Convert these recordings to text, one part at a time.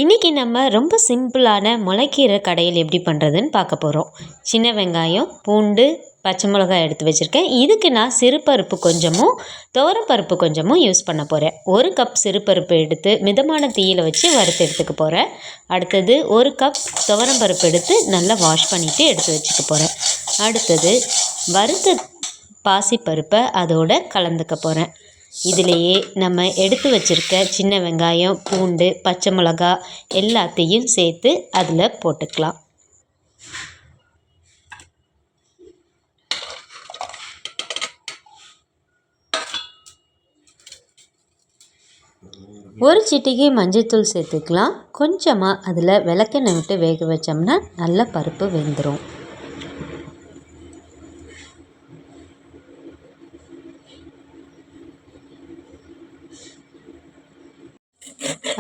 இன்றைக்கி நம்ம ரொம்ப சிம்பிளான முளைக்கீரை கடையில் எப்படி பண்ணுறதுன்னு பார்க்க போகிறோம். சின்ன வெங்காயம், பூண்டு, பச்சை மிளகாய் எடுத்து வச்சுருக்கேன். இதுக்கு நான் சிறுபருப்பு கொஞ்சமும் துவரம்பருப்பு கொஞ்சமும் யூஸ் பண்ண போகிறேன். 1 கப் சிறுபருப்பு எடுத்து மிதமான தீயில் வச்சு வறுத்து எடுத்துக்க போகிறேன். அடுத்தது 1 கப் துவரம்பருப்பு எடுத்து நல்லா வாஷ் பண்ணிவிட்டு எடுத்து வச்சுக்க போகிறேன். அடுத்தது வறுத்த பாசிப்பருப்பை அதோடு கலந்துக்க போகிறேன். இதிலேயே நம்ம எடுத்து வச்சுருக்க சின்ன வெங்காயம், பூண்டு, பச்சை மிளகா எல்லாத்தையும் சேர்த்து அதில் போட்டுக்கலாம். ஒரு சிட்டிகை மஞ்சள்தூள் சேர்த்துக்கலாம். கொஞ்சமாக அதில் விளக்கெண்ணெய் விட்டு வேக வச்சோம்னா நல்ல பருப்பு வெந்துடும்.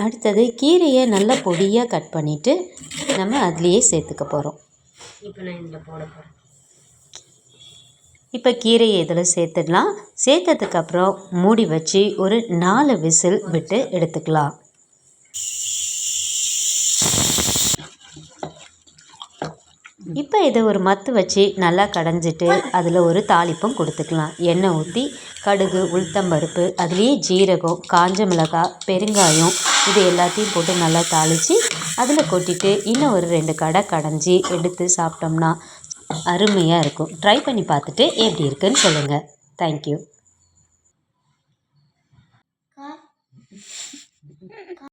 அடுத்தது கீரையை நல்லா பொடியாக கட் பண்ணிவிட்டு நம்ம அதுலேயே சேர்த்துக்க போகிறோம். இப்போ கீரையை இதில் சேர்த்துடலாம். சேர்த்ததுக்கப்புறம் மூடி வச்சு ஒரு 4 விசில் விட்டு எடுத்துக்கலாம். இப்போ இதை ஒரு மத்து வச்சு நல்லா கடைஞ்சிட்டு அதில் ஒரு தாளிப்பும் கொடுத்துக்கலாம். எண்ணெய் ஊற்றி கடுகு, உளுத்தம்பருப்பு, அதுலேயே ஜீரகம், காஞ்ச மிளகாய், பெருங்காயம் இது எல்லாத்தையும் போட்டு நல்லா தாளித்து அதில் கொட்டிட்டு இன்னும் ஒரு 2 கடை கடைஞ்சி எடுத்து சாப்பிட்டோம்னா அருமையாக இருக்கும். ட்ரை பண்ணி பார்த்துட்டு எப்படி இருக்குன்னு சொல்லுங்கள். தேங்க்யூ.